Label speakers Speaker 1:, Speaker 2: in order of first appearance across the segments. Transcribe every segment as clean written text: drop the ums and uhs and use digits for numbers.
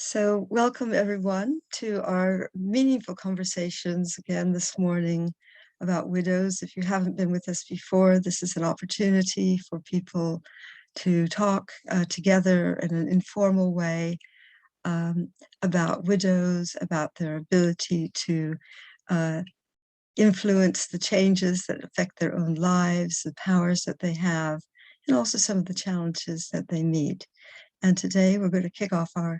Speaker 1: So welcome everyone to our meaningful conversations again this morning about widows. If you haven't been with us before, this is an opportunity for people to talk together in an informal way about widows, about their ability to influence the changes that affect their own lives, the powers that they have, and also some of the challenges that they meet. And today we're going to kick off our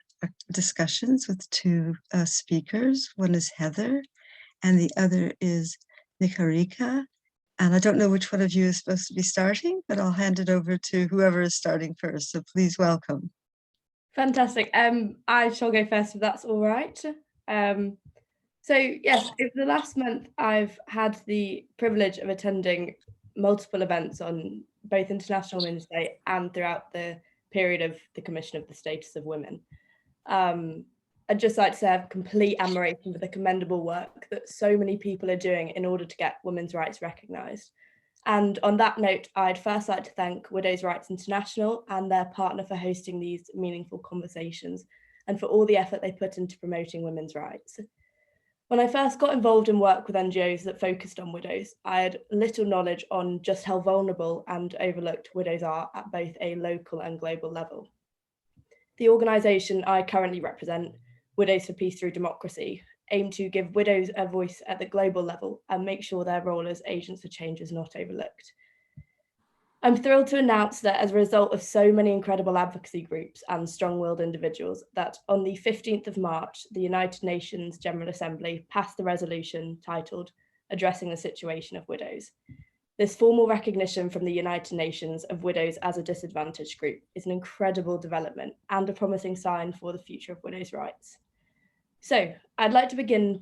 Speaker 1: discussions with two speakers. One is Heather and the other is Niharika. And I don't know which one of you is supposed to be starting, but I'll hand it over to whoever is starting first. So please welcome.
Speaker 2: Fantastic. I shall go first if that's all right. So yes, over the last month, I've had the privilege of attending multiple events on both International Women's Day and throughout the period of the Commission of the Status of Women. I'd just like to say I have complete admiration for the commendable work that so many people are doing in order to get women's rights recognised. And on that note, I'd first like to thank Widows' Rights International and their partner for hosting these meaningful conversations and for all the effort they put into promoting women's rights. When I first got involved in work with NGOs that focused on widows, I had little knowledge on just how vulnerable and overlooked widows are at both a local and global level. The organisation I currently represent, Widows for Peace Through Democracy, aim to give widows a voice at the global level and make sure their role as agents of change is not overlooked. I'm thrilled to announce that as a result of so many incredible advocacy groups and strong-willed individuals, that on the 15th of March, the United Nations General Assembly passed the resolution titled Addressing the Situation of Widows. This formal recognition from the United Nations of widows as a disadvantaged group is an incredible development and a promising sign for the future of widows' rights. So I'd like to begin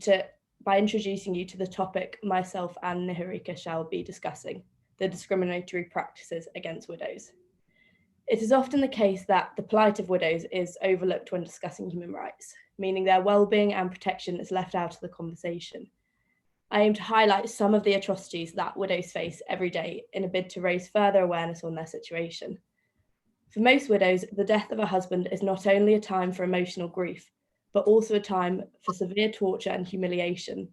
Speaker 2: by introducing you to the topic myself and Niharika shall be discussing, the discriminatory practices against widows. It is often the case that the plight of widows is overlooked when discussing human rights, meaning their well-being and protection is left out of the conversation. I aim to highlight some of the atrocities that widows face every day in a bid to raise further awareness on their situation. For most widows, the death of a husband is not only a time for emotional grief, but also a time for severe torture and humiliation.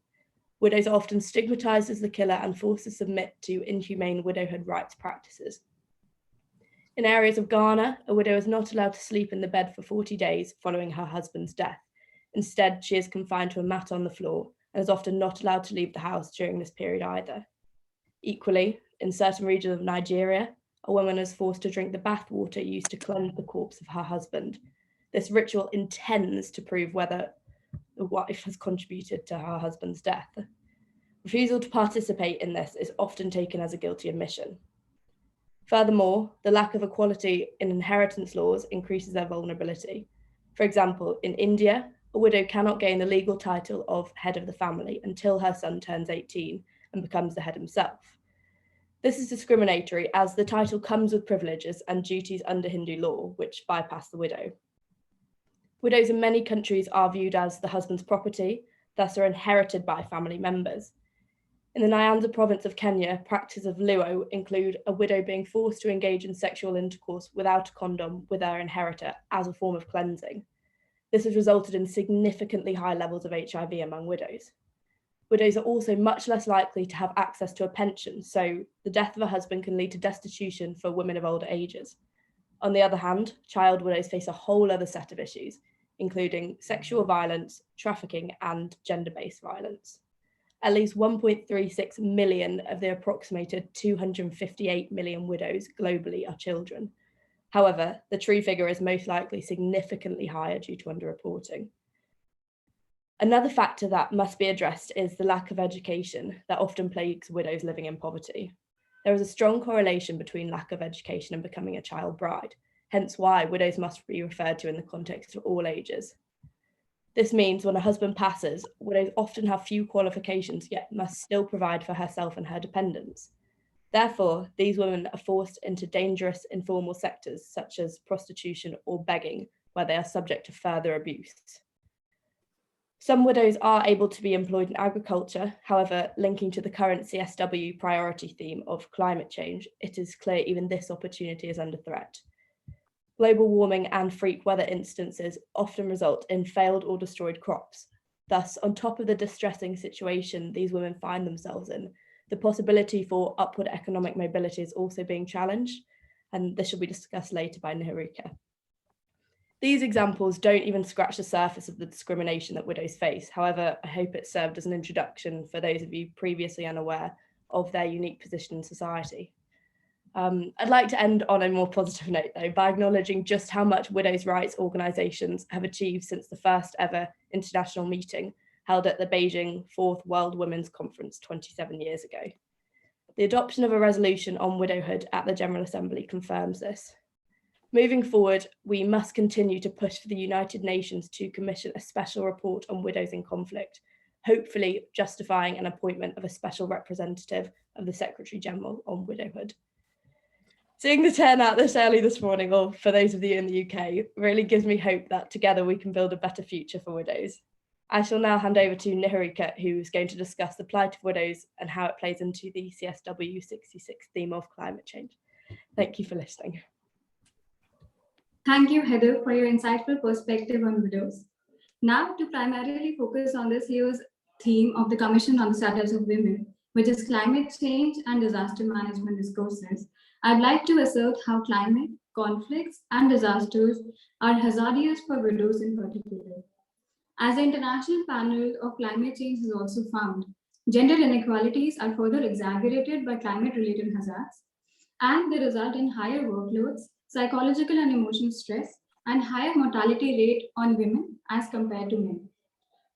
Speaker 2: Widows are often stigmatised as the killer and forced to submit to inhumane widowhood rights practices. In areas of Ghana, a widow is not allowed to sleep in the bed for 40 days following her husband's death. Instead, she is confined to a mat on the floor and is often not allowed to leave the house during this period either. Equally, in certain regions of Nigeria, a woman is forced to drink the bath water used to cleanse the corpse of her husband. This ritual intends to prove whether the wife has contributed to her husband's death. Refusal to participate in this is often taken as a guilty admission. Furthermore, the lack of equality in inheritance laws increases their vulnerability. For example, in India, a widow cannot gain the legal title of head of the family until her son turns 18 and becomes the head himself. This is discriminatory as the title comes with privileges and duties under Hindu law, which bypass the widow. Widows in many countries are viewed as the husband's property, thus are inherited by family members. In the Nyanza province of Kenya, practices of NAWO include a widow being forced to engage in sexual intercourse without a condom with her inheritor as a form of cleansing. This has resulted in significantly high levels of HIV among widows. Widows are also much less likely to have access to a pension, so the death of a husband can lead to destitution for women of older ages. On the other hand, child widows face a whole other set of issues, including sexual violence, trafficking, and gender-based violence. At least 1.36 million of the approximated 258 million widows globally are children. However, the true figure is most likely significantly higher due to underreporting. Another factor that must be addressed is the lack of education that often plagues widows living in poverty. There is a strong correlation between lack of education and becoming a child bride, hence why widows must be referred to in the context of all ages. This means when a husband passes, widows often have few qualifications yet must still provide for herself and her dependents. Therefore, these women are forced into dangerous informal sectors such as prostitution or begging, where they are subject to further abuse. Some widows are able to be employed in agriculture. However, linking to the current CSW priority theme of climate change, it is clear even this opportunity is under threat. global warming and freak weather instances often result in failed or destroyed crops. Thus, on top of the distressing situation these women find themselves in, the possibility for upward economic mobility is also being challenged, and this shall be discussed later by Niharika. These examples don't even scratch the surface of the discrimination that widows face. However, I hope it served as an introduction for those of you previously unaware of their unique position in society. I'd like to end on a more positive note, though, by acknowledging just how much widows' rights organisations have achieved since the first ever international meeting held at the Beijing 4th World Women's Conference 27 years ago. The adoption of a resolution on widowhood at the General Assembly confirms this. Moving forward, we must continue to push for the United Nations to commission a special report on widows in conflict, hopefully justifying an appointment of a special representative of the Secretary General on widowhood. Seeing the turnout this early this morning, or for those of you in the UK, really gives me hope that together we can build a better future for widows. I shall now hand over to Niharika, who's going to discuss the plight of widows and how it plays into the CSW66 theme of climate change. Thank you for listening.
Speaker 3: Thank you, Heather, for your insightful perspective on widows. Now, to primarily focus on this year's theme of the Commission on the Status of Women, which is climate change and disaster management discourses, I'd like to assert how climate, conflicts, and disasters are hazardous for widows in particular. As the International Panel of Climate Change has also found, gender inequalities are further exaggerated by climate-related hazards, and they result in higher workloads, psychological and emotional stress, and higher mortality rate on women as compared to men.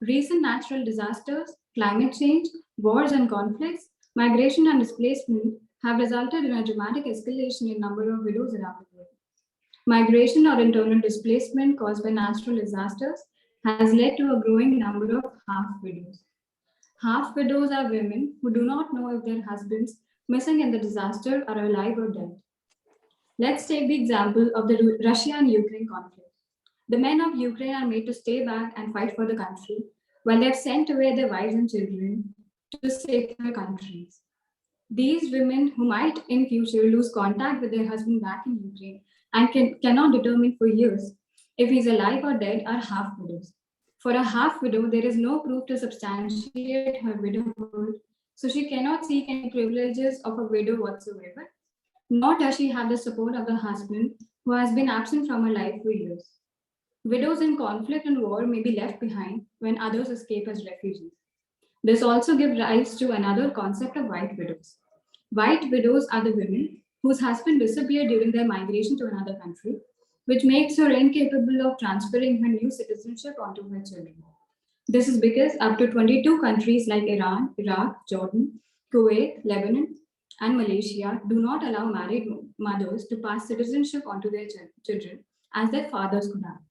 Speaker 3: Recent natural disasters, climate change, wars and conflicts, migration and displacement have resulted in a dramatic escalation in number of widows around the world. Migration or internal displacement caused by natural disasters has led to a growing number of half widows. Half widows are women who do not know if their husbands missing in the disaster are alive or dead. Let's take the example of the Russia and Ukraine conflict. The men of Ukraine are made to stay back and fight for the country, while they have sent away their wives and children to safer countries. These women, who might in future lose contact with their husband back in Ukraine and cannot determine for years if he's alive or dead, are half widows. For a half widow, there is no proof to substantiate her widowhood, so she cannot seek any privileges of a widow whatsoever, nor does she have the support of the husband who has been absent from her life for years. Widows in conflict and war may be left behind when others escape as refugees. This also gives rise to another concept of white widows. White widows are the women whose husband disappeared during their migration to another country, which makes her incapable of transferring her new citizenship onto her children. This is because up to 22 countries like Iran, Iraq, Jordan, Kuwait, Lebanon, and Malaysia do not allow married mothers to pass citizenship onto their children as their fathers could have.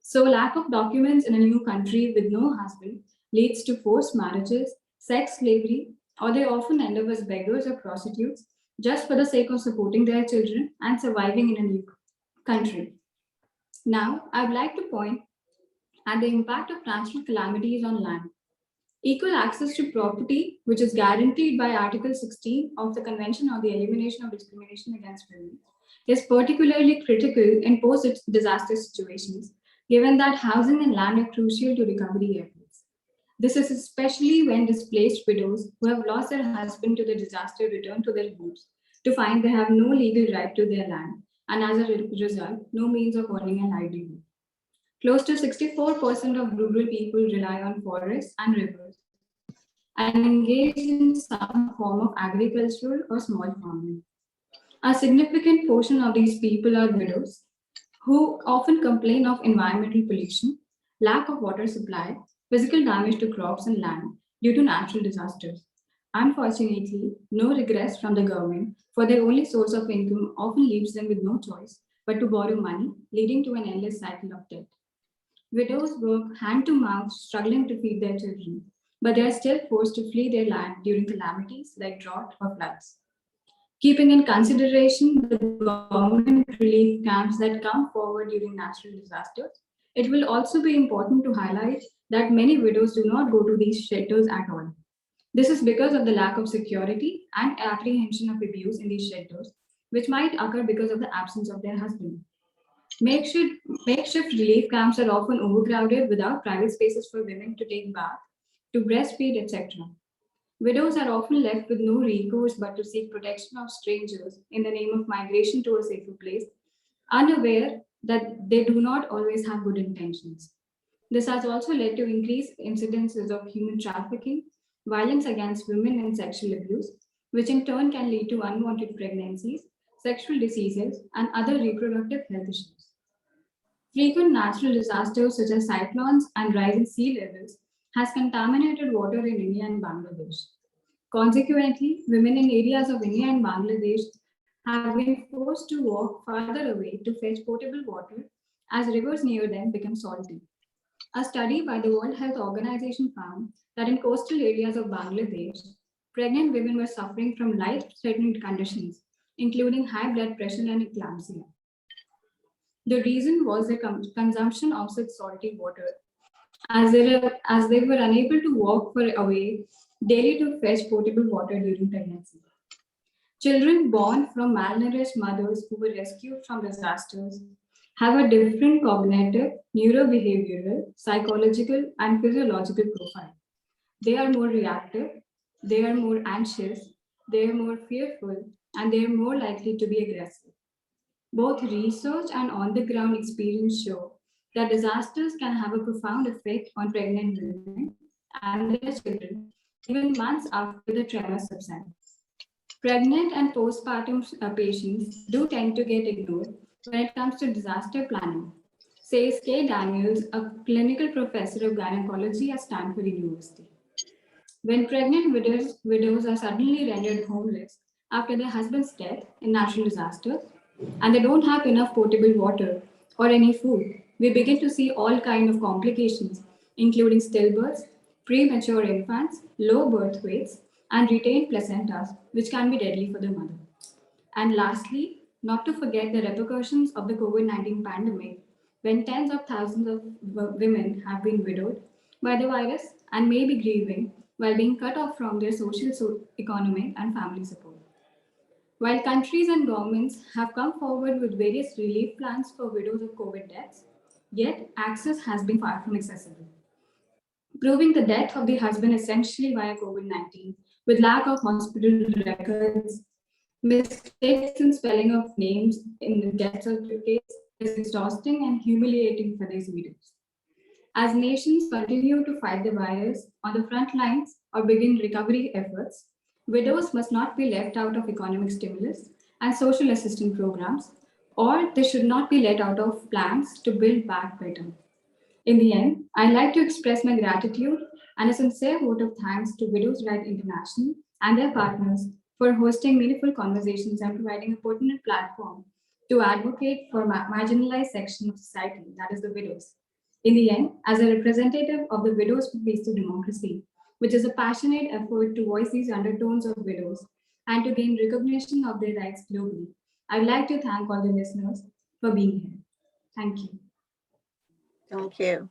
Speaker 3: So lack of documents in a new country with no husband leads to forced marriages, sex slavery, or they often end up as beggars or prostitutes just for the sake of supporting their children and surviving in a new country. Now, I would like to point at the impact of natural calamities on land. Equal access to property, which is guaranteed by Article 16 of the Convention on the Elimination of Discrimination Against Women, is particularly critical in post-disaster situations, given that housing and land are crucial to recovery efforts. This is especially when displaced widows who have lost their husband to the disaster return to their homes to find they have no legal right to their land, and as a result, no means of earning a livelihood. Close to 64% of rural people rely on forests and rivers and engage in some form of agricultural or small farming. A significant portion of these people are widows who often complain of environmental pollution, lack of water supply, physical damage to crops and land due to natural disasters. Unfortunately, no regress from the government for their only source of income often leaves them with no choice but to borrow money, leading to an endless cycle of debt. Widows work hand to mouth, struggling to feed their children, but they are still forced to flee their land during calamities like drought or floods. Keeping in consideration the government relief camps that come forward during natural disasters, it will also be important to highlight that many widows do not go to these shelters at all. This is because of the lack of security and apprehension of abuse in these shelters, which might occur because of the absence of their husband. Makeshift relief camps are often overcrowded without private spaces for women to take bath, to breastfeed, etc. Widows are often left with no recourse but to seek protection of strangers in the name of migration to a safer place, unaware that they do not always have good intentions. This has also led to increased incidences of human trafficking, violence against women, and sexual abuse, which in turn can lead to unwanted pregnancies, sexual diseases, and other reproductive health issues. Frequent natural disasters such as cyclones and rising sea levels has contaminated water in India and Bangladesh. Consequently, women in areas of India and Bangladesh have been forced to walk farther away to fetch potable water as rivers near them become salty. A study by the World Health Organization found that in coastal areas of Bangladesh, pregnant women were suffering from life-threatening conditions, including high blood pressure and eclampsia. The reason was the consumption of such salty water, as they were unable to walk for away daily to fetch potable water during pregnancy. Children born from malnourished mothers who were rescued from disasters have a different cognitive, neurobehavioral, psychological, and physiological profile. They are more reactive, they are more anxious, they are more fearful, and they are more likely to be aggressive. Both research and on the ground experience show that disasters can have a profound effect on pregnant women and their children, even months after the trauma subsides. Pregnant and postpartum patients do tend to get ignored when it comes to disaster planning, says Kay Daniels, a clinical professor of gynecology at Stanford University. When pregnant widows are suddenly rendered homeless after their husband's death in natural disasters, and they don't have enough potable water or any food, we begin to see all kinds of complications, including stillbirths, premature infants, low birth weights, and retained placentas, which can be deadly for the mother. And lastly, not to forget the repercussions of the COVID-19 pandemic, when tens of thousands of women have been widowed by the virus and may be grieving while being cut off from their social, economic, and family support. While countries and governments have come forward with various relief plans for widows of COVID deaths, yet access has been far from accessible, proving the death of the husband essentially via COVID 19, with lack of hospital records, mistakes in spelling of names in the death certificates is exhausting and humiliating for these widows. As nations continue to fight the virus on the front lines or begin recovery efforts, widows must not be left out of economic stimulus and social assistance programs, or they should not be let out of plans to build back better. In the end, I'd like to express my gratitude and a sincere vote of thanks to Widows' Right International and their partners for hosting meaningful conversations and providing a pertinent platform to advocate for marginalized section of society, that is the widows. In the end, as a representative of the Widows for Peace to Democracy, which is a passionate effort to voice these undertones of widows and to gain recognition of their rights globally, I'd like to thank all the listeners for being here. Thank you.
Speaker 4: Thank you.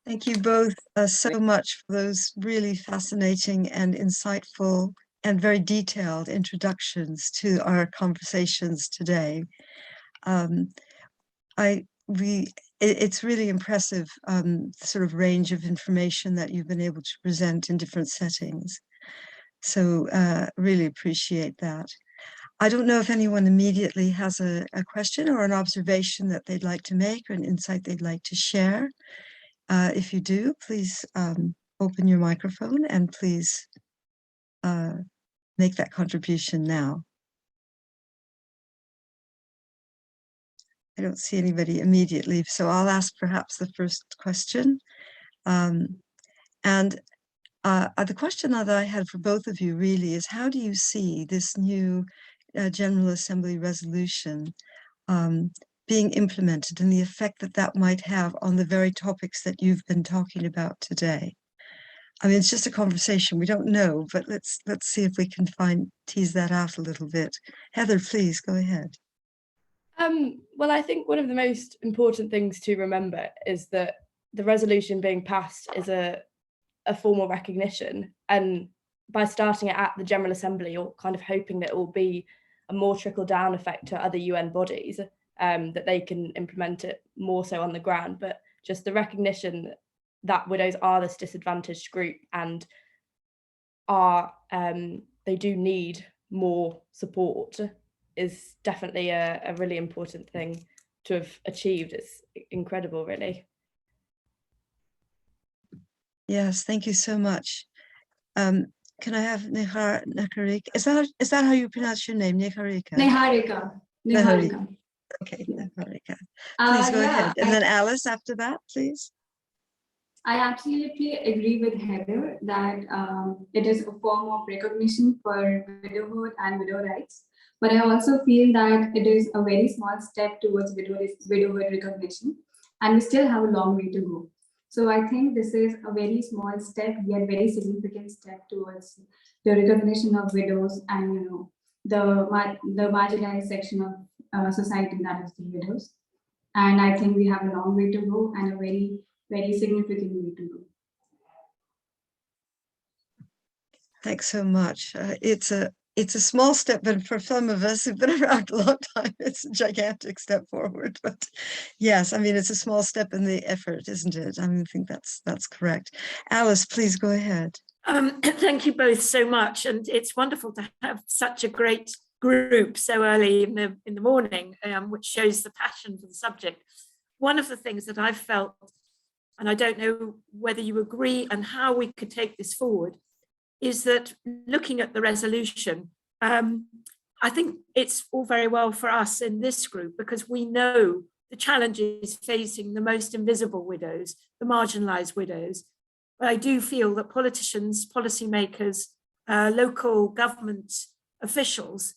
Speaker 1: Thank you both so much for those really fascinating and insightful and very detailed introductions to our conversations today. It's really impressive, the sort of range of information that you've been able to present in different settings. So really appreciate that. I don't know if anyone immediately has a question or an observation that they'd like to make or an insight they'd like to share. If you do, please open your microphone and please make that contribution now. I don't see anybody immediately, so I'll ask perhaps the first question. The question that I had for both of you really is, how do you see this new General Assembly resolution being implemented and the effect that that might have on the very topics that you've been talking about today? I mean, it's just a conversation. We don't know, but let's see if we can tease that out a little bit. Heather, please go ahead.
Speaker 2: Well, I think one of the most important things to remember is that the resolution being passed is a formal recognition, and by starting it at the General Assembly, you're kind of hoping that it will be a more trickle-down effect to other UN bodies, that they can implement it more so on the ground. But just the recognition that widows are this disadvantaged group and are they do need more support is definitely a really important thing to have achieved. It's incredible, really.
Speaker 1: Yes, thank you so much. Can I have Niharika? Is that how you pronounce your name, Niharika?
Speaker 3: Niharika. Niharika.
Speaker 1: Okay,
Speaker 3: Yeah.
Speaker 1: Niharika. Please go ahead. And then Alice after that, please.
Speaker 3: I absolutely agree with Heather that it is a form of recognition for widowhood and widow rights. But I also feel that it is a very small step towards widowhood recognition, and we still have a long way to go. So I think this is a very small step, yet very significant step towards the recognition of widows and the marginalized section of society, that is the widows. And I think we have a long way to go and a very, very significant way to go.
Speaker 1: Thanks so much. It's a small step, but for some of us who've been around a long time, it's a gigantic step forward. But yes, I mean, it's a small step in the effort, isn't it? I mean, I think that's correct. Alice, please go ahead.
Speaker 5: Thank you both so much, and it's wonderful to have such a great group so early in the morning, which shows the passion for the subject. One of the things that I've felt, and I don't know whether you agree and how we could take this forward, is that looking at the resolution, I think it's all very well for us in this group because we know the challenges facing the most invisible widows, the marginalized widows. But I do feel that politicians, policymakers, local government officials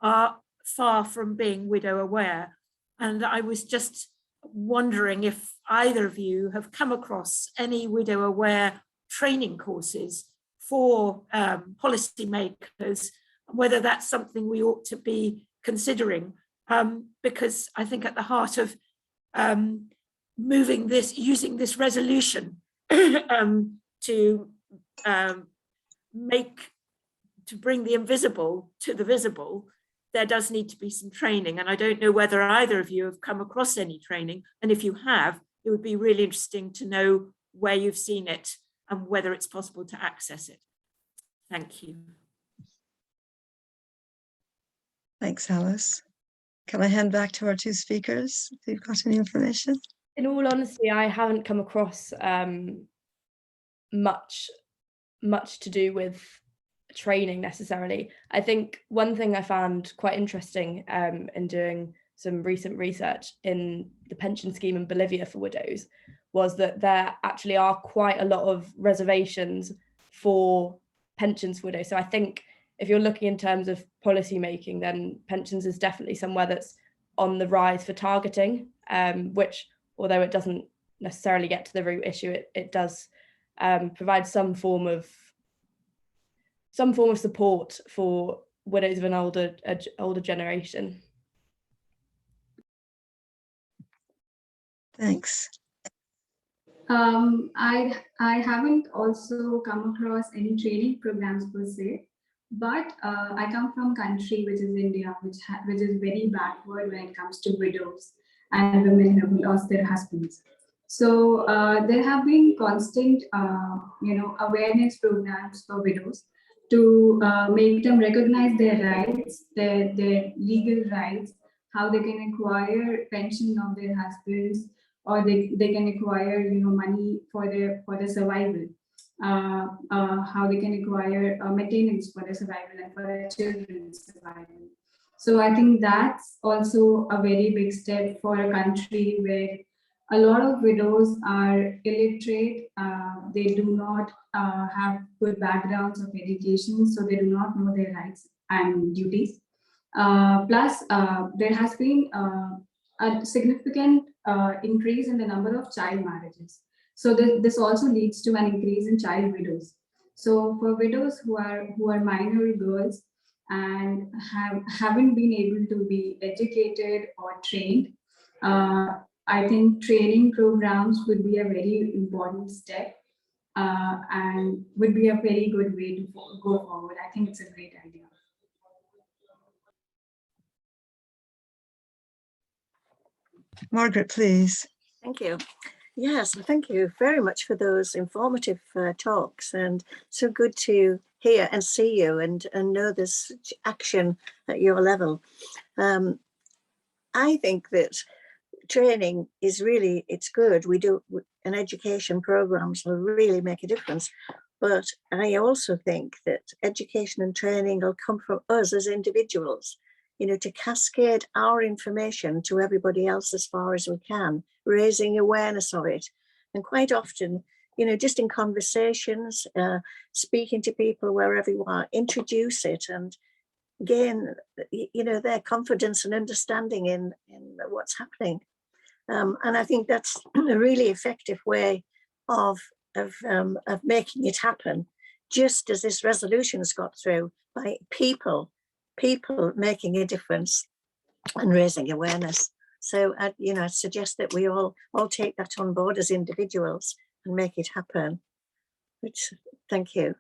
Speaker 5: are far from being widow aware. And I was just wondering if either of you have come across any widow aware training courses for policymakers, whether that's something we ought to be considering, because I think at the heart of using this resolution to bring the invisible to the visible, there does need to be some training. And I don't know whether either of you have come across any training. And if you have, it would be really interesting to know where you've seen it and whether it's possible to access it. Thank you.
Speaker 1: Thanks, Alice. Can I hand back to our two speakers if you've got any information?
Speaker 2: In all honesty, I haven't come across much to do with training necessarily. I think one thing I found quite interesting in doing some recent research in the pension scheme in Bolivia for widows was that there actually are quite a lot of reservations for pensions for widows. So I think if you're looking in terms of policy making, then pensions is definitely somewhere that's on the rise for targeting, which, although it doesn't necessarily get to the root issue, it does provide some form of support for widows of an older generation.
Speaker 1: Thanks.
Speaker 3: I haven't also come across any training programs per se, but I come from a country which is India, which is very backward when it comes to widows and women who lost their husbands. So there have been constant, awareness programs for widows to make them recognize their rights, their legal rights, how they can acquire pension of their husbands, or they can acquire money for their survival, how they can acquire maintenance for their survival and for their children's survival. So I think that's also a very big step for a country where a lot of widows are illiterate. They do not have good backgrounds of education, so they do not know their rights and duties. Plus, there has been a significant increase in the number of child marriages. So this also leads to an increase in child widows. So for widows who are minor girls and haven't been able to be educated or trained, I think training programs would be a very important step and would be a very good way to go forward. I think it's a great idea.
Speaker 1: Margaret, please.
Speaker 4: Thank you. Yes, thank you very much for those informative talks, and so good to hear and see you and know there's action at your level. I think that training is really, it's good. We do, and education programs will really make a difference. But I also think that education and training will come from us as individuals, you know, to cascade our information to everybody else as far as we can, raising awareness of it. And quite often, you know, just in conversations, speaking to people wherever you are, introduce it and gain, you know, their confidence and understanding in what's happening. And I think that's a really effective way of making it happen, just as this resolution has got through, by people making a difference and raising awareness. So I, you know, I suggest that we all take that on board as individuals and make it happen. Which, thank you.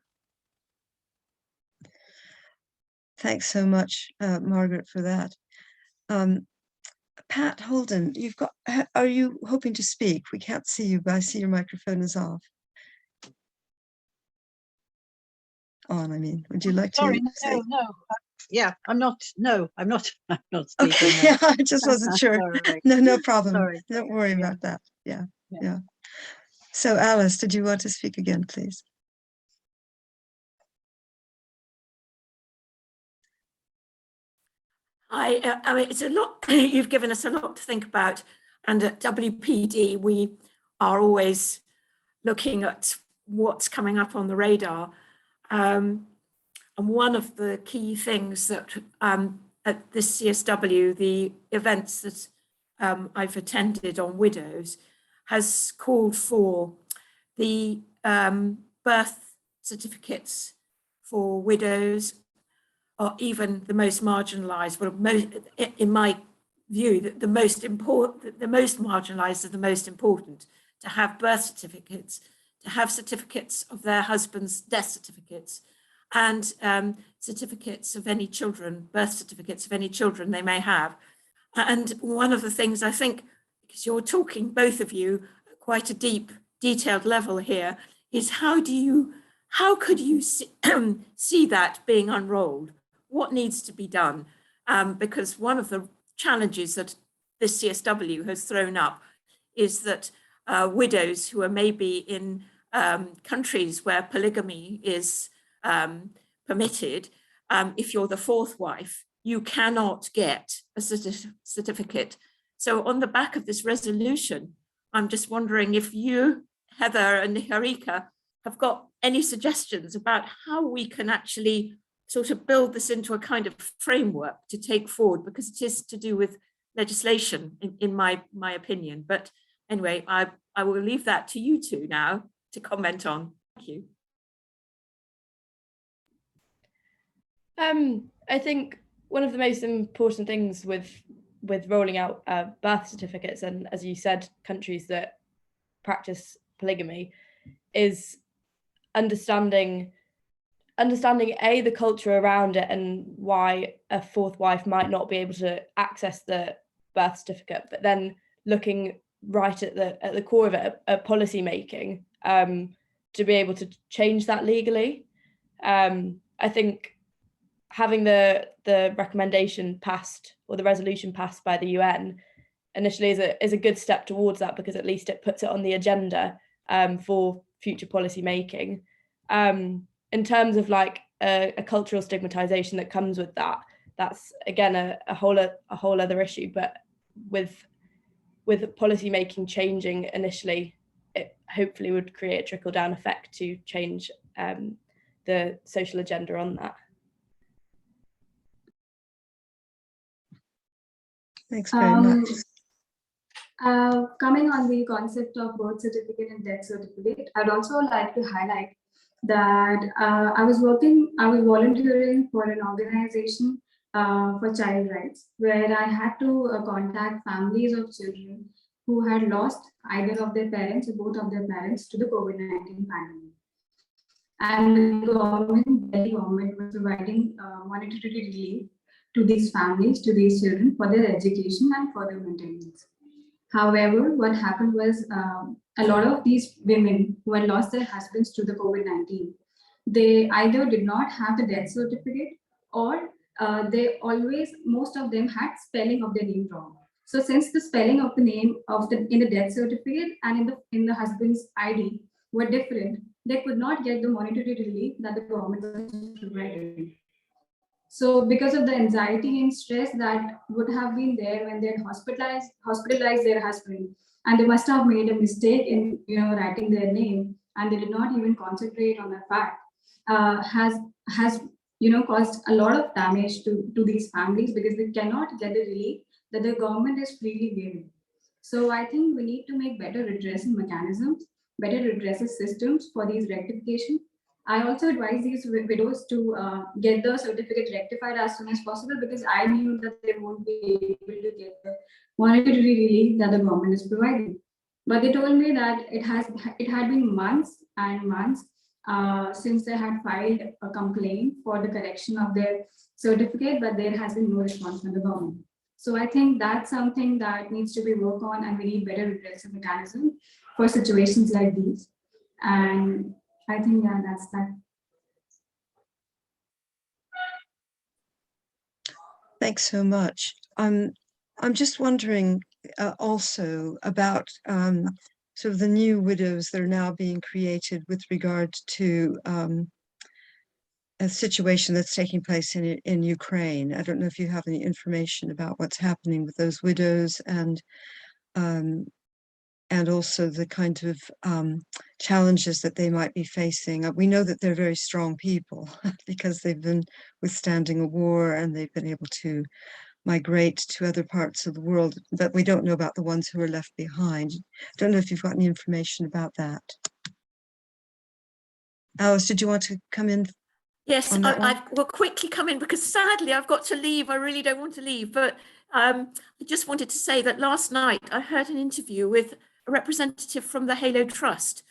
Speaker 1: Thanks so much, Margaret, for that. Pat Holden, you've got, are you hoping to speak? We can't see you, but I see your microphone is off. On, I mean, would you like to
Speaker 6: Sorry,
Speaker 1: say?
Speaker 6: no. Yeah, I'm not speaking.
Speaker 1: Okay,
Speaker 6: No.
Speaker 1: yeah, I just wasn't sure.
Speaker 6: Sorry.
Speaker 1: No problem.
Speaker 6: Sorry.
Speaker 1: Don't worry
Speaker 6: Yeah.
Speaker 1: about that. Yeah. So Alice, did you want to speak again, please?
Speaker 5: I mean, it's a lot. You've given us a lot to think about, and at WPD we are always looking at what's coming up on the radar. And one of the key things that at this CSW, the events that I've attended on widows, has called for the birth certificates for widows, or even the most marginalised. Well, in my view, the most marginalised are the most important. To have birth certificates, to have certificates of their husband's death certificates, and certificates of any children, birth certificates of any children they may have. And one of the things I think, because you're talking, both of you, at quite a deep, detailed level here, is how could you see that being unrolled? What needs to be done? Because one of the challenges that this CSW has thrown up is that widows who are maybe in countries where polygamy is permitted, if you're the fourth wife, you cannot get a certificate. So on the back of this resolution, I'm just wondering if you, Heather and Niharika, have got any suggestions about how we can actually sort of build this into a kind of framework to take forward, because it is to do with legislation, in my opinion. But anyway, I will leave that to you two now to comment on. Thank you.
Speaker 2: I think one of the most important things with rolling out birth certificates, and as you said, countries that practice polygamy, is understanding the culture around it and why a fourth wife might not be able to access the birth certificate, but then looking right at the core of it, at policy making, to be able to change that legally. I think having the recommendation passed, or the resolution passed by the UN initially, is a good step towards that, because at least it puts it on the agenda for future policy making. In terms of like a cultural stigmatization that comes with that, that's again a whole other issue. But with policy making changing initially, it hopefully would create a trickle down effect to change the social agenda on that.
Speaker 1: Thanks very much.
Speaker 3: Coming on the concept of birth certificate and death certificate, I'd also like to highlight that I was volunteering for an organization for child rights, where I had to contact families of children who had lost either of their parents or both of their parents to the COVID-19 pandemic. And the Delhi government was providing monetary relief to these families, to these children, for their education and for their mental needs. However, what happened was a lot of these women who had lost their husbands to the COVID-19, they either did not have the death certificate, or most of them had spelling of their name wrong. So since the spelling of the name in the death certificate and in the husband's ID were different, they could not get the monetary relief that the government was providing. So because of the anxiety and stress that would have been there when they had hospitalized their husband, and they must have made a mistake in writing their name, and they did not even concentrate on that fact, has caused a lot of damage to these families, because they cannot get the relief that the government is freely giving. So I think we need to make better redressal mechanisms, better redressal systems for these rectification. I also advise these widows to get the certificate rectified as soon as possible, because I knew that they won't be able to get the monetary relief that the government is providing. But they told me that it had been months and months since they had filed a complaint for the correction of their certificate, but there has been no response from the government. So I think that's something that needs to be worked on, and we need better redressal mechanism for situations like these. And I think, yeah, that's that.
Speaker 1: Thanks so much. I'm just wondering also about sort of the new widows that are now being created with regard to a situation that's taking place in Ukraine. I don't know if you have any information about what's happening with those widows, and also the kind of challenges that they might be facing. We know that they're very strong people because they've been withstanding a war and they've been able to migrate to other parts of the world, but we don't know about the ones who are left behind. I don't know if you've got any information about that. Alice, did you want to come in?
Speaker 5: Yes, I will quickly come in, because sadly I've got to leave. I really don't want to leave, but I just wanted to say that last night I heard an interview with a representative from the Halo Trust,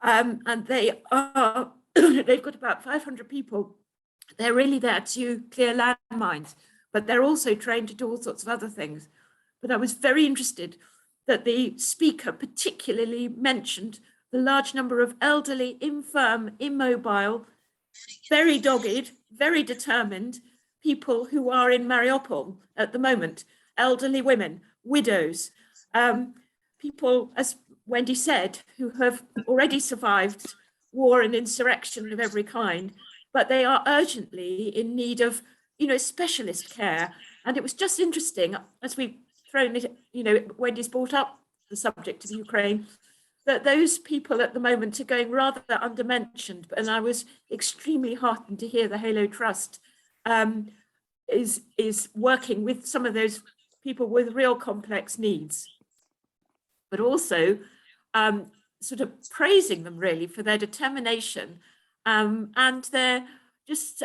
Speaker 5: and they've got about 500 people. They're really there to clear landmines, but they're also trained to do all sorts of other things. But I was very interested that the speaker particularly mentioned the large number of elderly, infirm, immobile, very dogged, very determined people who are in Mariupol at the moment, elderly women, widows, people, as Wendy said, who have already survived war and insurrection of every kind, but they are urgently in need of, specialist care. And it was just interesting, as we've thrown it, Wendy's brought up the subject of Ukraine, that those people at the moment are going rather undermentioned. And I was extremely heartened to hear the Halo Trust is working with some of those people with real complex needs, but also sort of praising them really for their determination and their just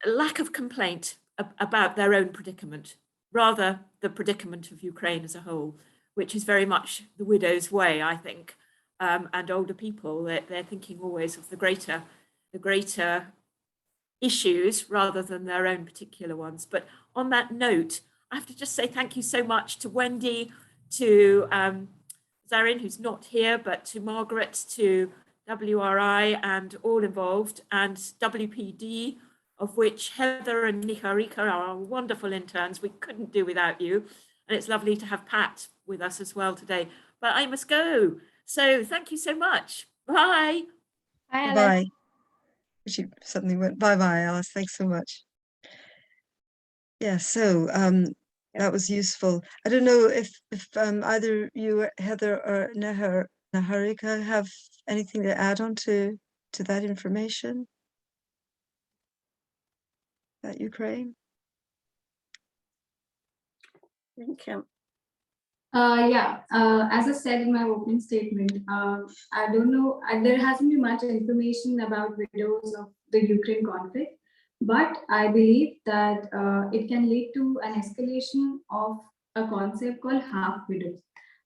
Speaker 5: lack of complaint about their own predicament, rather the predicament of Ukraine as a whole, which is very much the widow's way, I think, and older people. They're thinking always of the greater issues rather than their own particular ones. But on that note, I have to just say thank you so much to Wendy, to Zarin, who's not here, but to Margaret, to WRI and all involved, and WPD, of which Heather and Niharika are our wonderful interns. We couldn't do without you. And it's lovely to have Pat with us as well today. But I must go. So thank you so much. Bye.
Speaker 2: Hi, Alice.
Speaker 1: Bye. She suddenly went bye-bye, Alice. Thanks so much. Yeah, so that was useful. I don't know if either you, Heather, or Niharika, have anything to add on to that information about Ukraine.
Speaker 4: Thank you.
Speaker 3: As I said in my opening statement, I don't know, there hasn't been much information about widows of the Ukraine conflict, but I believe that it can lead to an escalation of a concept called half widows.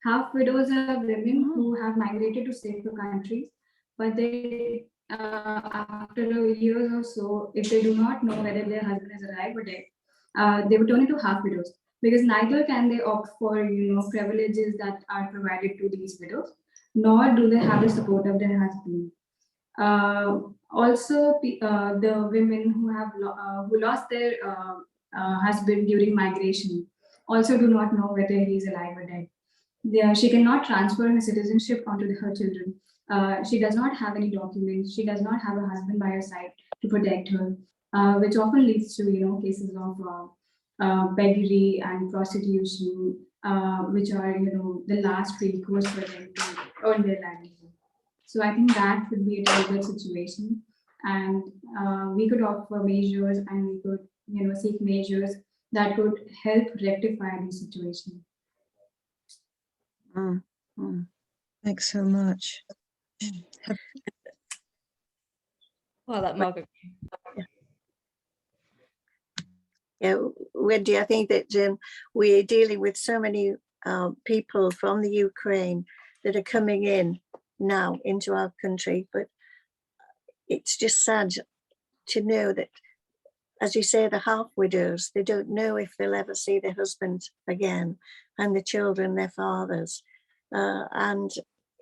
Speaker 3: Half widows are women who have migrated to safer countries, but they, after years or so, if they do not know whether their husband is alive or dead, they would turn into half widows. because neither can they opt for, privileges that are provided to these widows, nor do they have the support of their husband. Also, the women who lost their husband during migration also do not know whether he is alive or dead. She cannot transfer her citizenship onto her children. She does not have any documents. She does not have a husband by her side to protect her, which often leads to cases of beggary and prostitution, which are the last recourse for them to earn their livelihood. So I think that would be a terrible situation, and we could offer measures, and we could seek measures that could help rectify the situation.
Speaker 4: Mm, mm.
Speaker 1: Thanks so much.
Speaker 2: Well, that Margaret.
Speaker 4: Yeah, Wendy, I think that we're dealing with so many people from the Ukraine that are coming in now into our country, but it's just sad to know that, as you say, the half widows, they don't know if they'll ever see their husband again, and the children their fathers, and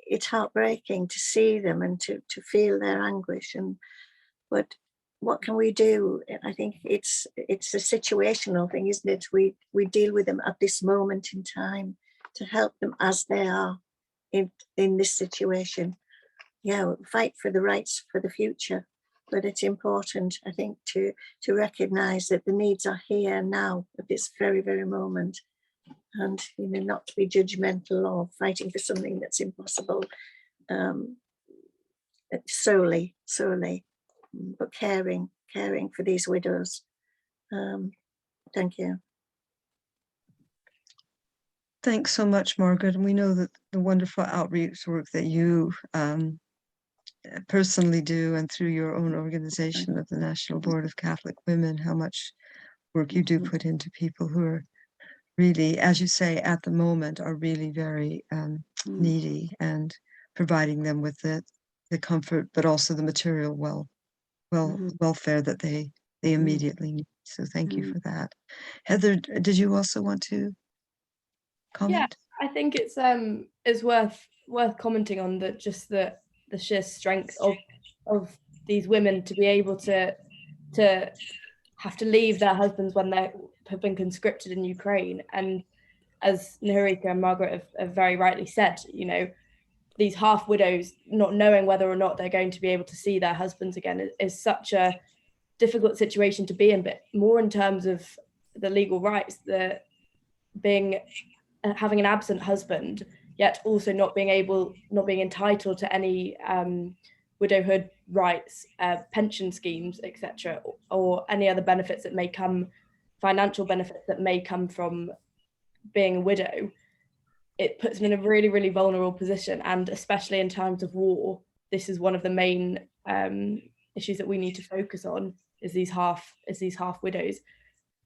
Speaker 4: it's heartbreaking to see them and to feel their anguish. But what can we do? I think it's a situational thing, isn't it? We deal with them at this moment in time to help them as they are in this situation. Yeah, fight for the rights for the future. But it's important, I think, to recognise that the needs are here now at this very, very moment, and not to be judgmental or fighting for something that's impossible. Solely, but caring for these widows. Thank you.
Speaker 1: Thanks so much, Margaret. And we know that the wonderful outreach work that you personally do, and through your own organization of the National Board of Catholic Women, how much work you do put into people who are really, as you say, at the moment, are really very needy, and providing them with the comfort, but also the material welfare that they immediately need. So thank you for that. Heather, did you also want to comment?
Speaker 2: Yeah, I think it's worth commenting on the sheer strength of these women to be able to have to leave their husbands when they have been conscripted in Ukraine. And as Niharika and Margaret have very rightly said, these half widows not knowing whether or not they're going to be able to see their husbands again is such a difficult situation to be in, but more in terms of the legal rights, having an absent husband, yet also not being entitled to any widowhood rights, pension schemes, etc., or any other benefits that may come, financial benefits that may come from being a widow. It puts them in a really, really vulnerable position, and especially in times of war, this is one of the main issues that we need to focus on, is these half widows.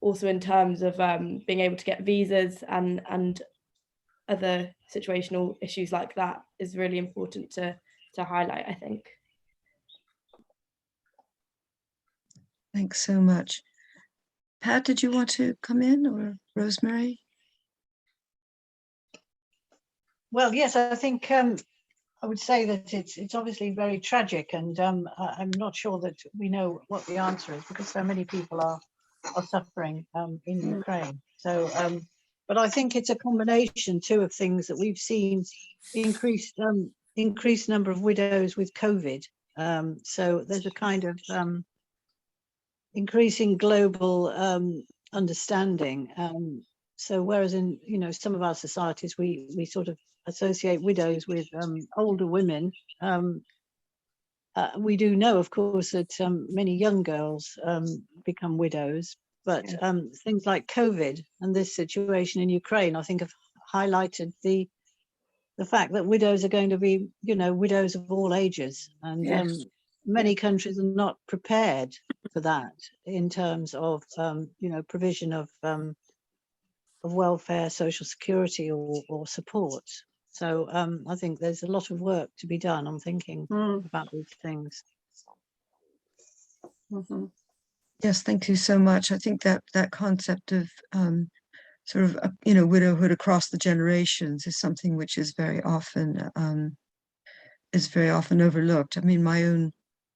Speaker 2: Also in terms of being able to get visas and other situational issues like that is really important to highlight, I think.
Speaker 1: Thanks so much. Pat, did you want to come in, or Rosemary?
Speaker 6: Well, yes, I think I would say that it's obviously very tragic, and I'm not sure that we know what the answer is, because so many people are suffering in Ukraine. So, but I think it's a combination too of things that we've seen: increased number of widows with COVID. So there's a kind of increasing global understanding. So whereas in some of our societies we sort of associate widows with older women, we do know, of course, that many young girls become widows, but things like COVID and this situation in Ukraine, I think, have highlighted the fact that widows are going to be widows of all ages, and many countries are not prepared for that in terms of provision of welfare, social security, or support. So I think there's a lot of work to be done on thinking about these things.
Speaker 1: Yes, thank you so much. I think that concept of sort of, you know, widowhood across the generations is something which is very often overlooked. I mean, my own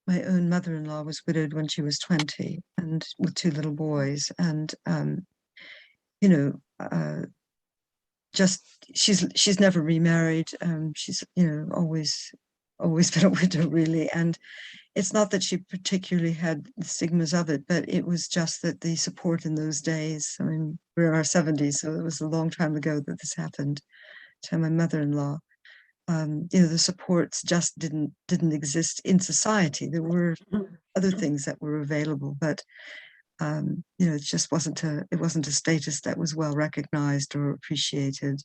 Speaker 1: mother-in-law was widowed when she was 20 and with 2 little boys, and you know, just she's never remarried. She's, you know, always been a widow, really. And it's not that she particularly had the stigmas of it, but it was just that the support in those days, I mean, we're in our 70s, so it was a long time ago that this happened to my mother-in-law. You know, the supports just didn't exist in society. There were other things that were available, but you know, it just wasn't a status that was well recognized or appreciated.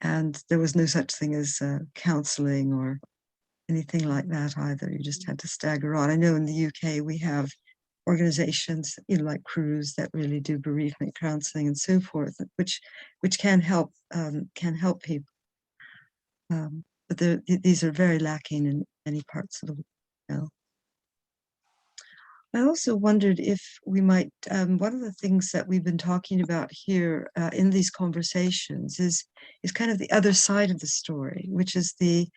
Speaker 1: And there was no such thing as counseling or anything like that either. You just had to stagger on. I know in the UK we have organizations, you know, like Cruise, that really do bereavement counseling and so forth, which can help people. But these are very lacking in many parts of the world now. I also wondered if we might, one of the things that we've been talking about here in these conversations is kind of the other side of the story, which is the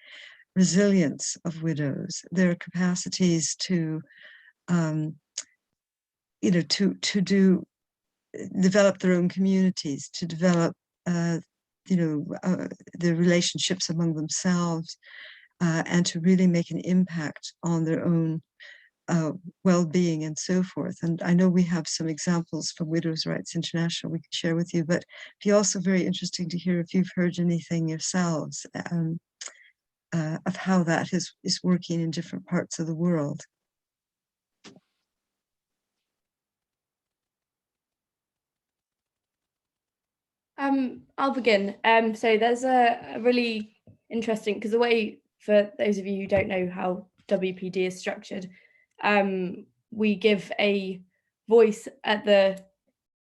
Speaker 1: resilience of widows, their capacities to, you know, to develop their own communities, to develop, you know, the relationships among themselves, and to really make an impact on their own well-being and so forth. And I know we have some examples from Widows' Rights International we could share with you, but it'd be also very interesting to hear if you've heard anything yourselves of how that is working in different parts of the world.
Speaker 2: I'll begin. So there's a really interesting, because the way, for those of you who don't know how WPD is structured, we give a voice at the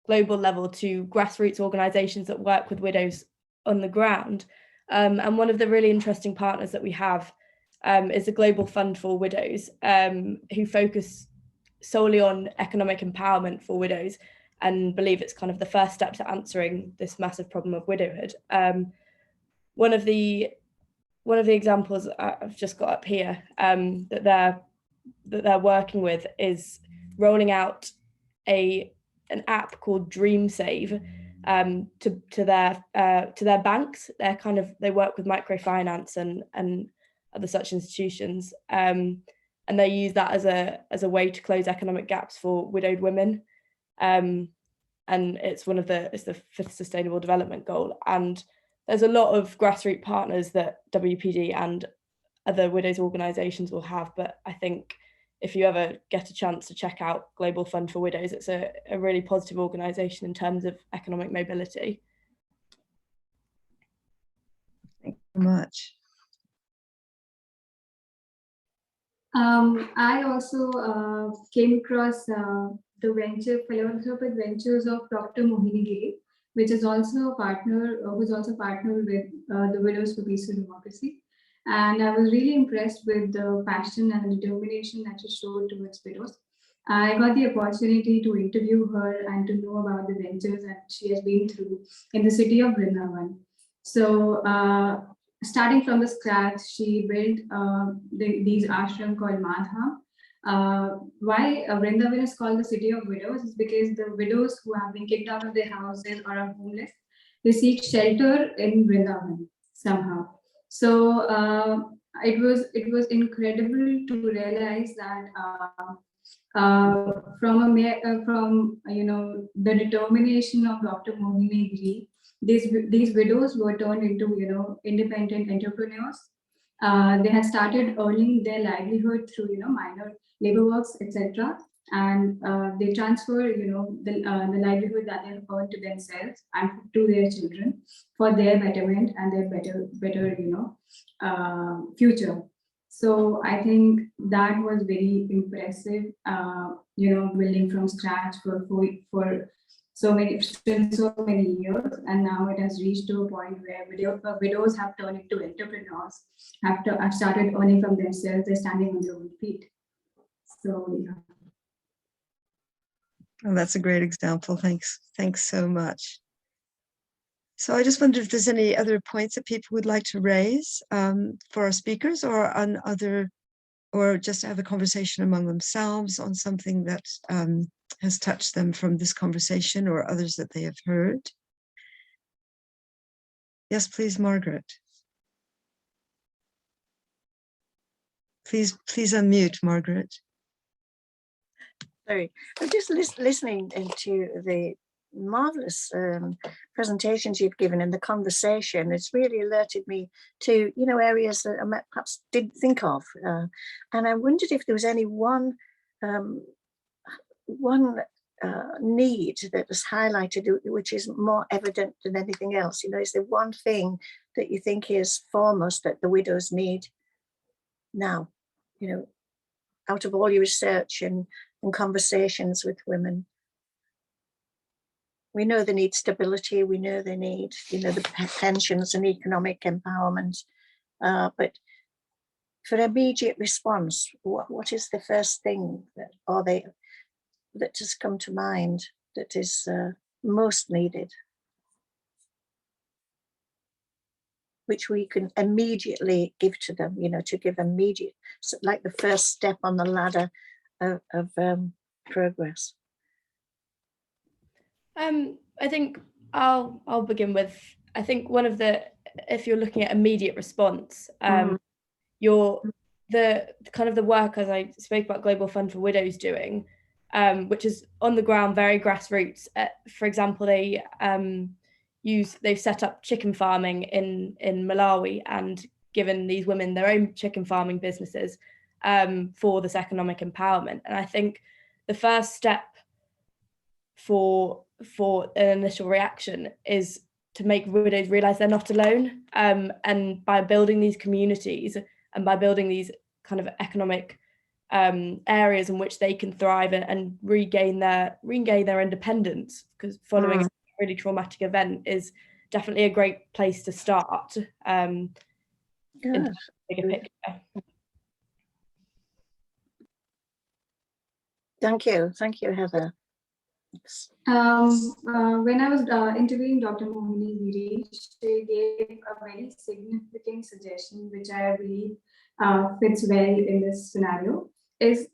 Speaker 2: global level to grassroots organisations that work with widows on the ground. And one of the really interesting partners that we have is the Global Fund for Widows, who focus solely on economic empowerment for widows and believe it's kind of the first step to answering this massive problem of widowhood. One of the examples I've just got up here that they're working with is rolling out an app called Dream Save to their banks. They work with microfinance and other such institutions, and they use that as a way to close economic gaps for widowed women. And it's the 5th Sustainable Development Goal. And there's a lot of grassroots partners that WPD and other widows organisations will have, but I think if you ever get a chance to check out Global Fund for Widows, it's a really positive organisation in terms of economic mobility.
Speaker 1: Thank you very much.
Speaker 3: I also came across the philanthropic ventures of Dr. Mohini Giri, which is also a partner, who's also partnered with the Widows for Peace and Democracy. And I was really impressed with the passion and the determination that she showed towards widows. I got the opportunity to interview her and to know about the ventures that she has been through in the city of Vrindavan. So starting from the scratch, she built these ashram called Madha. Why Vrindavan is called the city of widows is because the widows who have been kicked out of their houses or are homeless, they seek shelter in Vrindavan somehow. So it was incredible to realize that from the determination of Dr. Mohini Giri, these widows were turned into independent entrepreneurs. They had started earning their livelihood through minor labor works, etc. And they transfer the livelihood that they have earned to themselves and to their children for their betterment and their better future. So I think that was very impressive, building from scratch for so many years, and now it has reached to a point where widows have turned into entrepreneurs, have started earning from themselves, they're standing on their own feet. So yeah.
Speaker 1: Oh, that's a great example. Thanks so much. So I just wondered if there's any other points that people would like to raise for our speakers, or on other, or just to have a conversation among themselves on something that has touched them from this conversation or others that they have heard. Yes, please, Margaret. Please unmute, Margaret.
Speaker 4: Sorry, I'm just listening to the marvelous presentations you've given and the conversation. It's really alerted me to, you know, areas that I perhaps didn't think of, and I wondered if there was any one need that was highlighted which is more evident than anything else. You know, is there one thing that you think is foremost that the widows need now? You know, out of all your research and conversations with women. We know they need stability, we know they need, you know, the pensions and economic empowerment, but for immediate response, what is the first thing that has come to mind that is most needed, which we can immediately give to them, you know, to give immediate, so like the first step on the ladder of progress?
Speaker 2: I think I'll begin with, I think one of the, if you're looking at immediate response, the kind of the work, as I spoke about Global Fund for Widows doing, which is on the ground, very grassroots. For example, they've set up chicken farming in Malawi and given these women their own chicken farming businesses for this economic empowerment. And I think the first step for an initial reaction is to make widows realize they're not alone, and by building these communities and by building these kind of economic areas in which they can thrive and regain their independence, because following a really traumatic event is definitely a great place to start in the bigger picture.
Speaker 4: Thank you, Heather.
Speaker 3: When I was interviewing Dr. Mohini Giri, she gave a very significant suggestion, which I believe fits well in this scenario. Is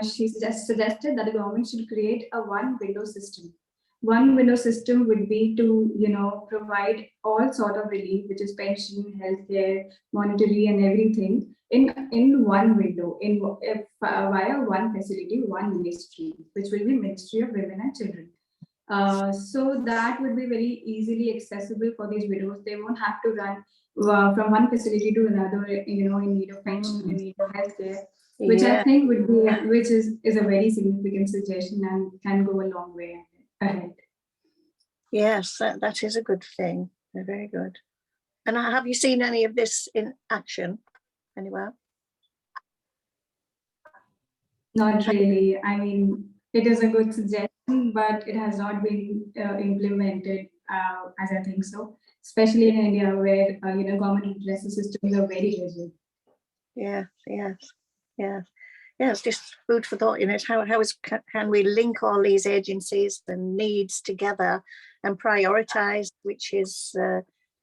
Speaker 3: she just suggested that the government should create a one-window system. One window system would be to, you know, provide all sort of relief, which is pension, healthcare, monetary, and everything in one window, via one facility, one ministry, which will be Ministry of Women and Children. So that would be very easily accessible for these widows. They won't have to run from one facility to another, you know, in need of pension, in need of healthcare, which I think would be, which is a very significant suggestion and can go a long way ahead.
Speaker 4: Yes, that is a good thing. They're very good. And have you seen any of this in action anywhere?
Speaker 3: Not really. I mean, it is a good suggestion, but it has not been implemented as I think so, especially in India, where you know, government redressal systems are very rigid.
Speaker 4: Yes, just food for thought. You know, can we link all these agencies and needs together and prioritize which is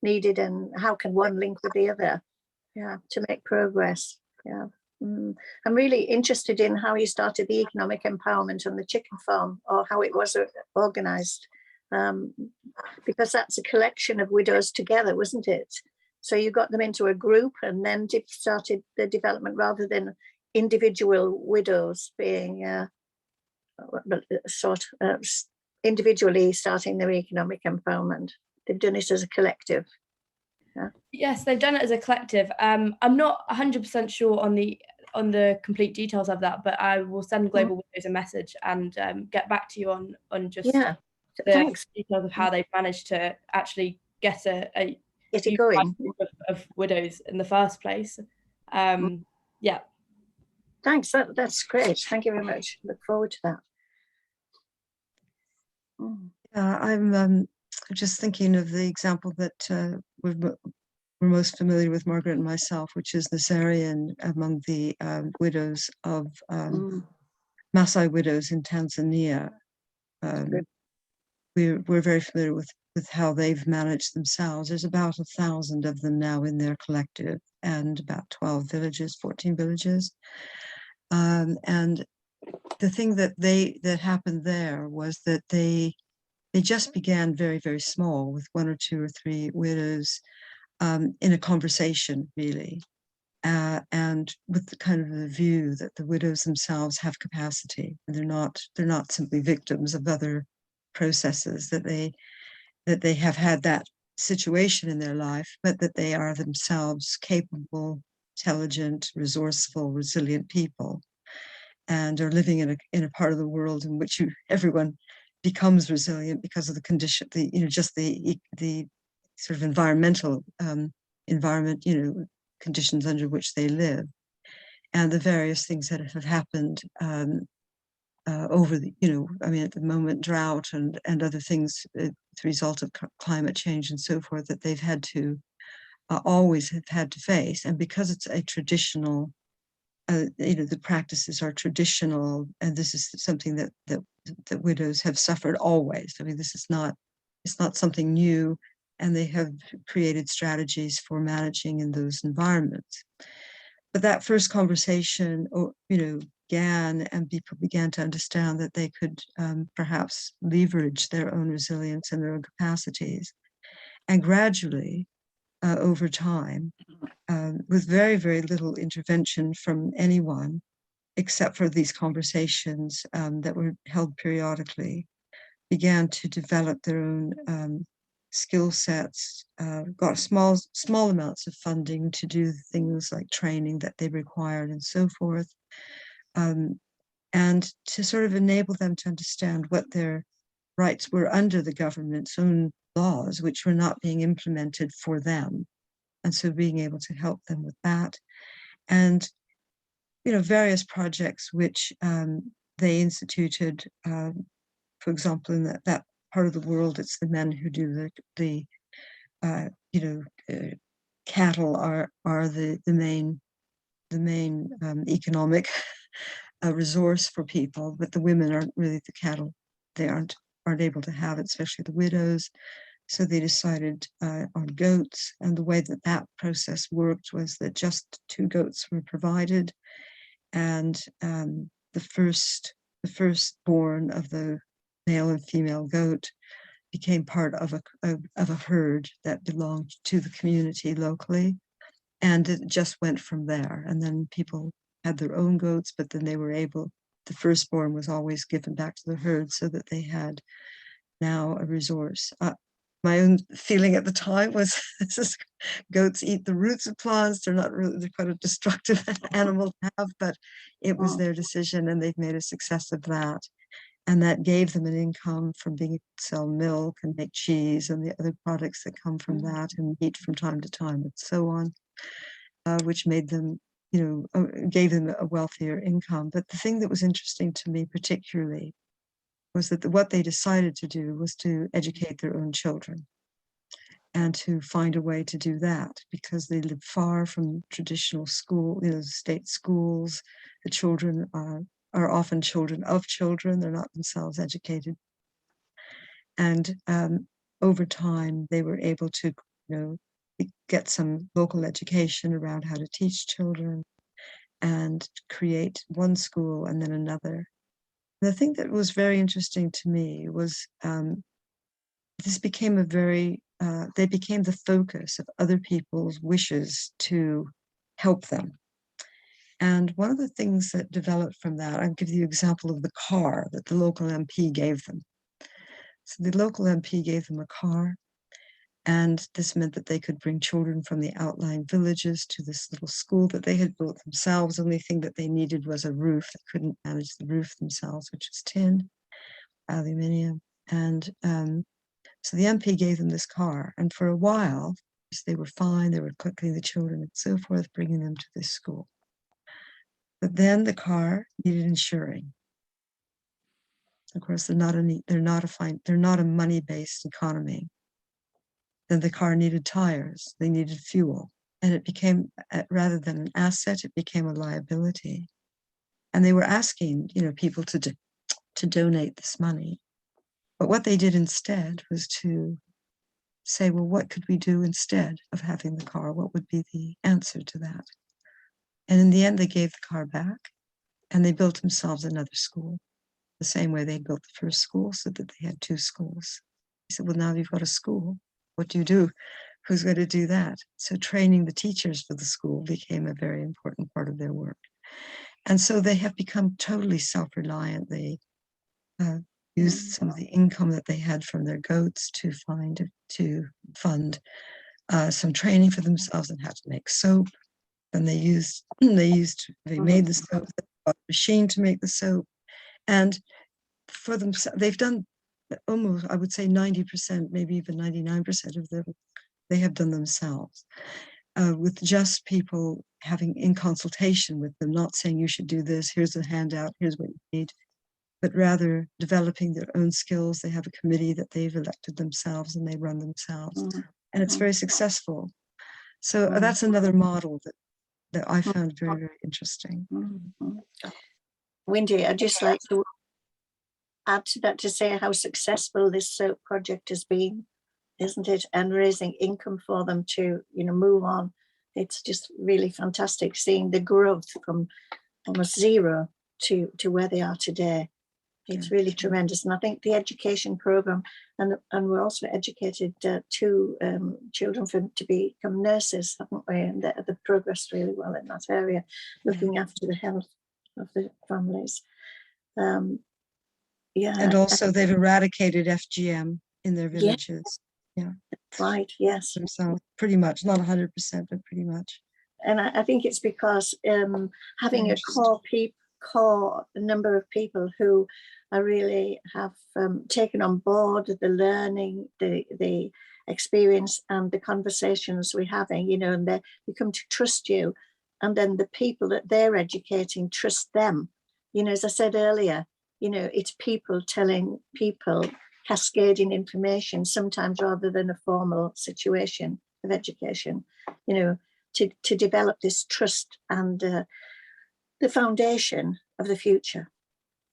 Speaker 4: needed, and how can one link with the other? Yeah, to make progress. Yeah. I'm really interested in how you started the economic empowerment on the chicken farm, or how it was organized, because that's a collection of widows together, wasn't it? So you got them into a group and then started the development rather than individual widows being individually starting their economic empowerment. They've done it as a collective. Yeah.
Speaker 2: Yes, they've done it as a collective. I'm not 100% sure on the complete details of that, but I will send Global Widows a message and get back to you on just the details of how they've managed to actually get a
Speaker 4: get it going
Speaker 2: of widows in the first place. Yeah.
Speaker 4: Thanks. That's great. Thank you very much. Look forward to that.
Speaker 1: I'm just thinking of the example that we're most familiar with, Margaret and myself, which is Nazarian among the widows of Maasai widows in Tanzania, we're very familiar with how they've managed themselves. There's about 1,000 of them now in their collective, and about 12 villages, 14 villages. And the thing that happened there was that they just began very, very small, with 1 or 2 or 3 widows in a conversation, really. And with the kind of the view that the widows themselves have capacity, and they're not simply victims of other processes, that they have had that situation in their life, but that they are themselves capable, intelligent, resourceful, resilient people, and are living in a part of the world in which everyone becomes resilient because of the condition, just the sort of environmental environment, conditions under which they live, and the various things that have happened over the, at the moment, drought and other things, the result of climate change and so forth, that they've had to always have had to face. And because it's a traditional, the practices are traditional, and this is something that widows have suffered always. I mean, it's not something new, and they have created strategies for managing in those environments. But that first conversation, began, and people began to understand that they could perhaps leverage their own resilience and their own capacities. And gradually, over time, with very, very little intervention from anyone, except for these conversations that were held periodically, began to develop their own skill sets, got small amounts of funding to do things like training that they required and so forth, and to sort of enable them to understand what their rights were under the government's own laws, which were not being implemented for them. And so being able to help them with that. And, various projects which they instituted, for example, in that part of the world, it's the men who do the cattle are the main economic resource for people, but the women aren't really the cattle. They aren't able to have it, especially the widows. So they decided on goats, and the way that process worked was that just 2 goats were provided, and the firstborn of the male and female goat became part of a herd that belonged to the community locally, and it just went from there. And then people had their own goats, but then the firstborn was always given back to the herd, so that they had now a resource. My own feeling at the time was goats eat the roots of plants. They're quite a destructive animal to have, but it was their decision, and they've made a success of that. And that gave them an income from being able to sell milk and make cheese and the other products that come from that, and meat from time to time and so on, which made them, gave them a wealthier income. But the thing that was interesting to me particularly was that what they decided to do was to educate their own children, and to find a way to do that, because they live far from traditional school, state schools. The children are often children of children. They're not themselves educated. And over time, they were able to, get some local education around how to teach children, and create one school and then another. The thing that was very interesting to me was this became they became the focus of other people's wishes to help them. And one of the things that developed from that, I'll give you the example of the car that the local MP gave them. So the local MP gave them a car, and this meant that they could bring children from the outlying villages to this little school that they had built themselves. The only thing that they needed was a roof. They couldn't manage the roof themselves, which was tin, aluminium. And so the MP gave them this car. And for a while, they were fine. They were collecting the children and so forth, bringing them to this school. But then the car needed insuring. Of course, they're not a money-based economy. Then the car needed tires, they needed fuel, and it became, rather than an asset, it became a liability. And they were asking, people to donate this money. But what they did instead was to say, well, what could we do instead of having the car? What would be the answer to that? And in the end, they gave the car back and they built themselves another school, the same way they built the first school, so that they had 2 schools. He said, well, now you've got a school. What do you do? Who's going to do that? So training the teachers for the school became a very important part of their work. And so they have become totally self-reliant. They used some of the income that they had from their goats to fund some training for themselves on how to make soap. And they made the soap, they bought a machine to make the soap. And for themselves, they've done almost, I would say 90%, maybe even 99% of them, they have done themselves, with just people having in consultation with them, not saying you should do this, here's a handout, here's what you need, but rather developing their own skills. They have a committee that they've elected themselves and they run themselves. And it's very successful. So that's another model that I found very, very interesting.
Speaker 4: Wendy, I'd just like to add to that to say how successful this soap project has been, isn't it? And raising income for them to, move on. It's just really fantastic seeing the growth from almost zero to where they are today. It's really tremendous. And I think the education program, and we're also educated 2 children to become nurses, haven't we? And they've progressed really well in that area, looking after the health of the families.
Speaker 1: And also they've eradicated FGM in their villages. Yeah.
Speaker 4: Right, yes.
Speaker 1: Themselves, pretty much, not 100%, but pretty much.
Speaker 4: And I think it's because having a core number of people who really have taken on board the learning, the experience and the conversations we're having, and they come to trust you. And then the people that they're educating trust them. As I said earlier, it's people telling people, cascading information, sometimes rather than a formal situation of education, to develop this trust and the foundation of the future.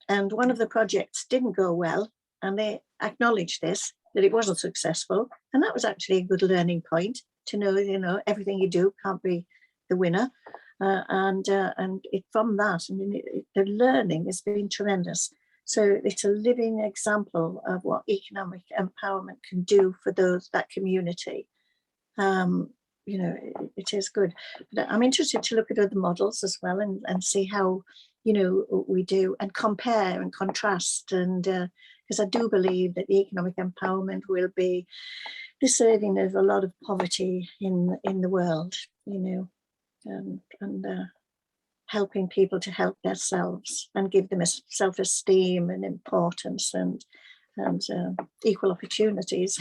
Speaker 4: And one of the projects didn't go well, and they acknowledged this, that it wasn't successful. And that was actually a good learning point to know, everything you do can't be the winner. And from that, the learning has been tremendous. So it's a living example of what economic empowerment can do for that community. It is good. But I'm interested to look at other models as well and see how, we do and compare and contrast. And because I do believe that the economic empowerment will be the saving of a lot of poverty in the world, and helping people to help themselves and give them a self-esteem and importance and equal opportunities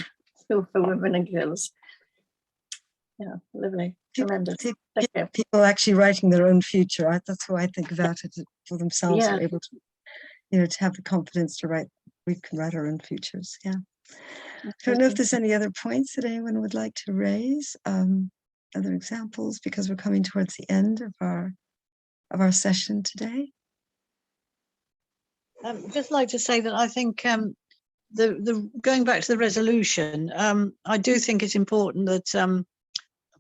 Speaker 4: for women and girls. Yeah, lovely, tremendous.
Speaker 1: People actually writing their own future. That's how I think about it, for themselves. Are able to, to have the confidence to write. We can write our own futures. Yeah. I don't know if there's any other points that anyone would like to raise. Other examples, because we're coming towards the end of our session today.
Speaker 6: Just like to say that I think the going back to the resolution, I do think it's important that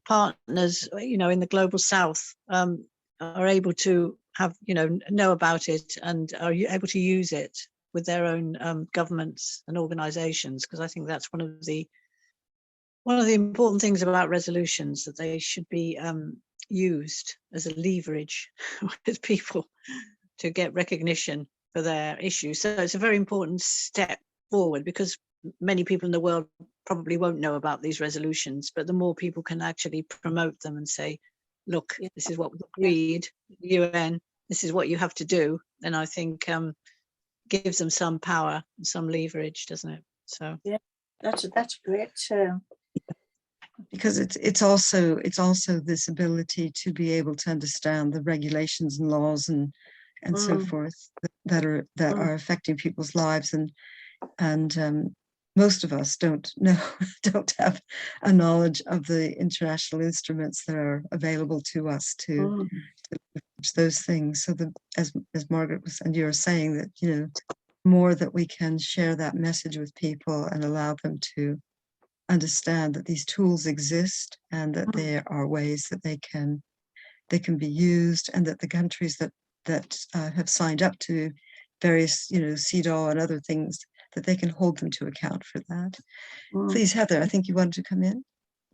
Speaker 6: partners, in the global south are able to have, know about it and are able to use it with their own governments and organizations, because I think that's one of the important things about resolutions, that they should be used as a leverage with people to get recognition for their issues. So it's a very important step forward, because many people in the world probably won't know about these resolutions, but the more people can actually promote them and say, look, this is what we agreed, UN, this is what you have to do, then I think gives them some power and some leverage, doesn't it? So
Speaker 4: yeah, that's great.
Speaker 1: Because it's also this ability to be able to understand the regulations and laws and so forth that are affecting people's lives, and most of us don't have a knowledge of the international instruments that are available to us to those things. So as Margaret was, and you're saying that more that we can share that message with people and allow them to understand that these tools exist and that there are ways that they can be used, and that the countries that have signed up to various, CEDAW and other things, that they can hold them to account for that. Please, Heather, I think you wanted to come in.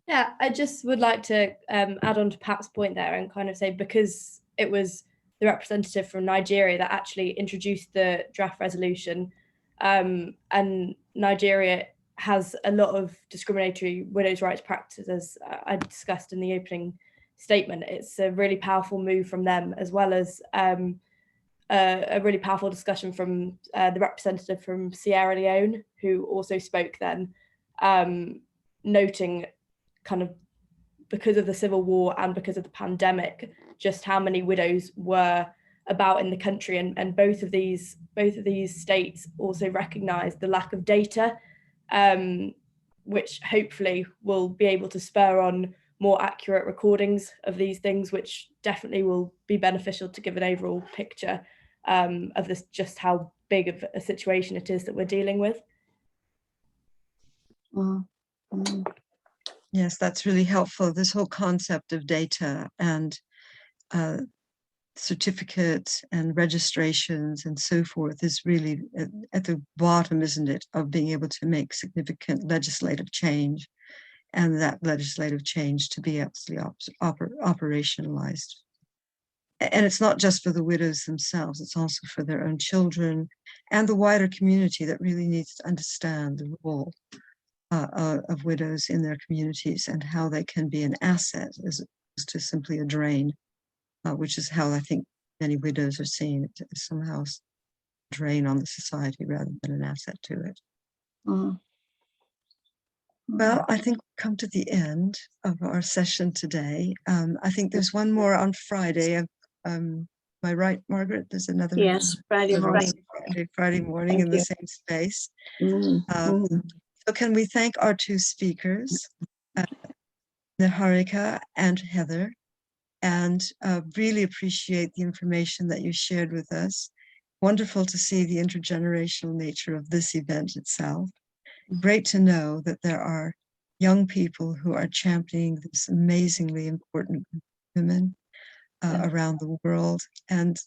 Speaker 2: Yeah, I just would like to add on to Pat's point there and kind of say, because it was the representative from Nigeria that actually introduced the draft resolution, and Nigeria has a lot of discriminatory widows' rights practices, as I discussed in the opening statement. It's a really powerful move from them, as well as a really powerful discussion from the representative from Sierra Leone, who also spoke then, noting kind of, because of the civil war and because of the pandemic, just how many widows were about in the country, and both of these states also recognise the lack of data, which hopefully will be able to spur on more accurate recordings of these things, which definitely will be beneficial to give an overall picture of this, just how big of a situation it is that we're dealing with.
Speaker 1: Yes, that's really helpful. This whole concept of data and certificates and registrations and so forth is really at the bottom, isn't it, of being able to make significant legislative change, and that legislative change to be absolutely operationalized. And it's not just for the widows themselves, it's also for their own children and the wider community that really needs to understand the role of widows in their communities and how they can be an asset as opposed to simply a drain, which is how I think many widows are seen, as somehow a drain on the society rather than an asset to it. Well, I think we've come to the end of our session today. I think there's one more on Friday. Am I right, Margaret? There's another.
Speaker 4: Yes, Friday morning.
Speaker 1: Friday morning in the same space. So can we thank our two speakers, Niharika and Heather, and really appreciate the information that you shared with us. Wonderful to see the intergenerational nature of this event itself. Great to know that there are young people who are championing this amazingly important women around the world. And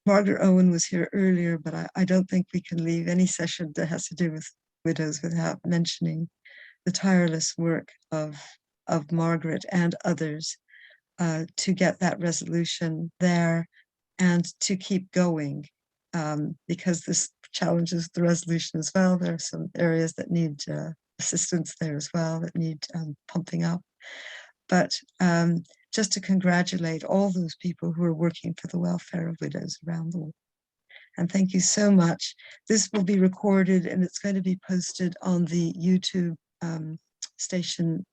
Speaker 1: Margaret Owen was here earlier, but I don't think we can leave any session that has to do with widows without mentioning the tireless work of Margaret and others to get that resolution there and to keep going, because this challenges the resolution as well. There are some areas that need assistance there as well, that need pumping up. But just to congratulate all those people who are working for the welfare of widows around the world. And thank you so much. This will be recorded and it's going to be posted on the YouTube station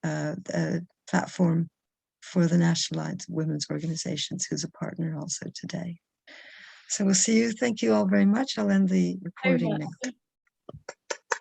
Speaker 1: platform for the National Alliance of Women's Organizations, who's a partner also today. So we'll see you. Thank you all very much. I'll end the recording now.